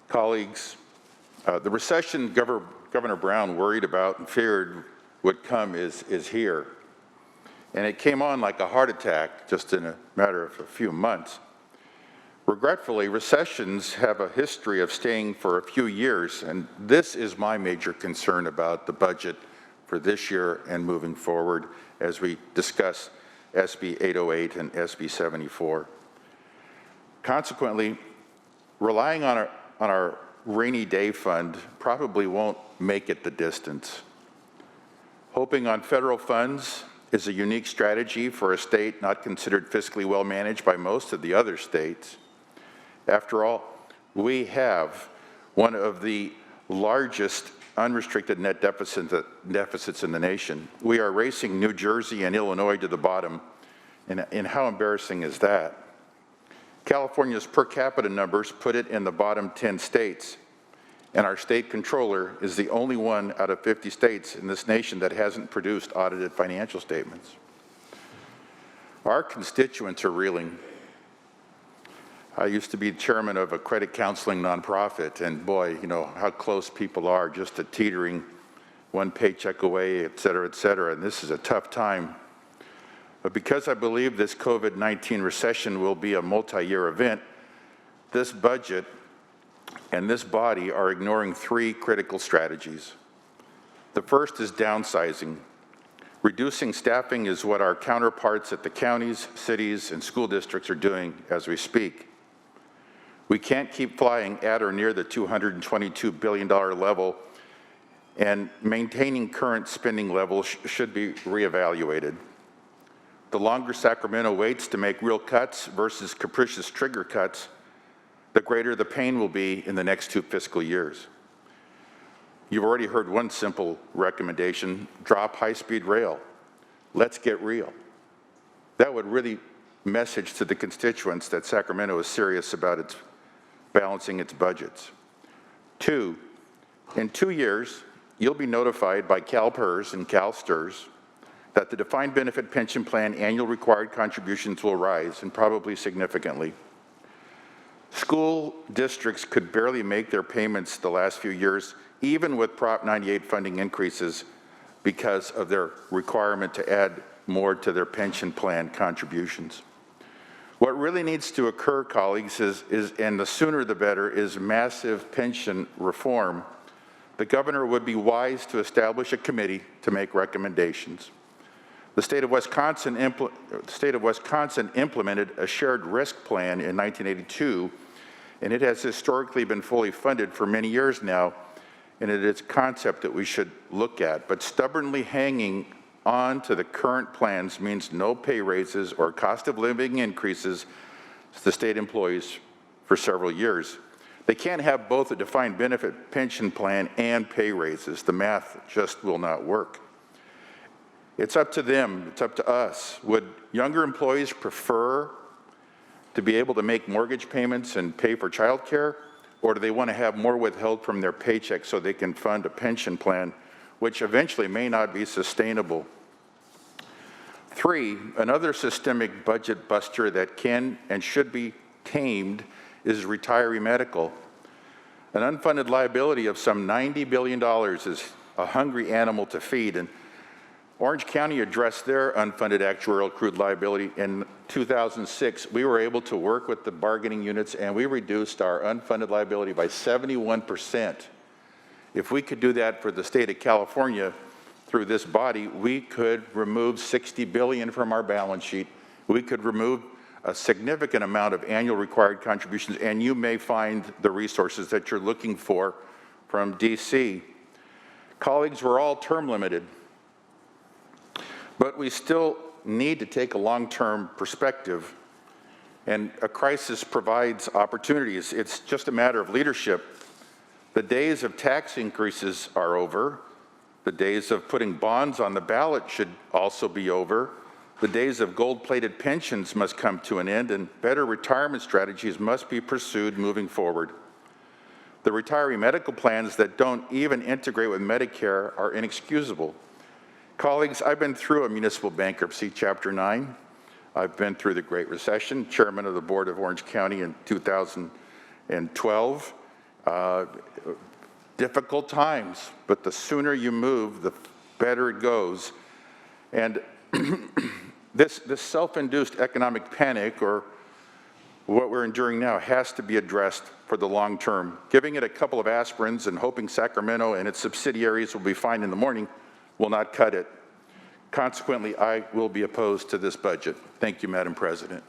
Colleagues, the recession Governor Brown worried about and feared would come is here. And it came on like a heart attack just in a matter of a few months. Regretfully, recessions have a history of staying for a few years, and this is my major concern about the budget for this year and moving forward as we discuss SB 808 and SB 74. Consequently, relying on our rainy day fund probably won't make it the distance. Hoping on federal funds is a unique strategy for a state not considered fiscally well managed by most of the other states. After all, we have one of the largest unrestricted net deficits in the nation. We are racing New Jersey and Illinois to the bottom, and how embarrassing is that? California's per capita numbers put it in the bottom 10 states, and our state controller is the only one out of 50 states in this nation that hasn't produced audited financial statements. Our constituents are reeling. I used to be chairman of a credit counseling nonprofit, and boy, you know how close people are just to teetering one paycheck away, et cetera, and this is a tough time. But because I believe this COVID-19 recession will be a multi-year event, this budget and this body are ignoring three critical strategies. The first is downsizing. Reducing staffing is what our counterparts at the counties, cities, and school districts are doing as we speak. We can't keep flying at or near the $222 billion level, and maintaining current spending levels should be reevaluated. The longer Sacramento waits to make real cuts versus capricious trigger cuts, the greater the pain will be in the next 2 fiscal years. You've already heard one simple recommendation: drop high-speed rail. Let's get real. That would really message to the constituents that Sacramento is serious about balancing its budgets. 2, in 2 years, you'll be notified by CalPERS and CalSTRS that the defined benefit pension plan annual required contributions will rise, and probably significantly. School districts could barely make their payments the last few years, even with Prop 98 funding increases, because of their requirement to add more to their pension plan contributions. What really needs to occur, colleagues, and the sooner the better, is massive pension reform. The governor would be wise to establish a committee to make recommendations. The state of Wisconsin implemented a shared risk plan in 1982, and it has historically been fully funded for many years now, and it is a concept that we should look at. But stubbornly hanging on to the current plans means no pay raises or cost of living increases to the state employees for several years. They can't have both a defined benefit pension plan and pay raises. The math just will not work. It's up to them, it's up to us. Would younger employees prefer to be able to make mortgage payments and pay for childcare, or do they want to have more withheld from their paycheck so they can fund a pension plan, which eventually may not be sustainable? 3, another systemic budget buster that can and should be tamed is retiree medical. An unfunded liability of some $90 billion is a hungry animal to feed, and Orange County addressed their unfunded actuarial accrued liability in 2006. We were able to work with the bargaining units, and we reduced our unfunded liability by 71%. If we could do that for the state of California through this body, we could remove $60 billion from our balance sheet. We could remove a significant amount of annual required contributions, and you may find the resources that you're looking for from DC. Colleagues, we're all term limited, but we still need to take a long-term perspective, and a crisis provides opportunities. It's just a matter of leadership. The days of tax increases are over. The days of putting bonds on the ballot should also be over. The days of gold-plated pensions must come to an end, and better retirement strategies must be pursued moving forward. The retiree medical plans that don't even integrate with Medicare are inexcusable. Colleagues, I've been through a municipal bankruptcy, Chapter 9. I've been through the Great Recession, chairman of the board of Orange County in 2012. Difficult times, but the sooner you move, the better it goes. And this self-induced economic panic, or what we're enduring now, has to be addressed for the long term. Giving it a couple of aspirins and hoping Sacramento and its subsidiaries will be fine in the morning will not cut it. Consequently, I will be opposed to this budget. Thank you, Madam President.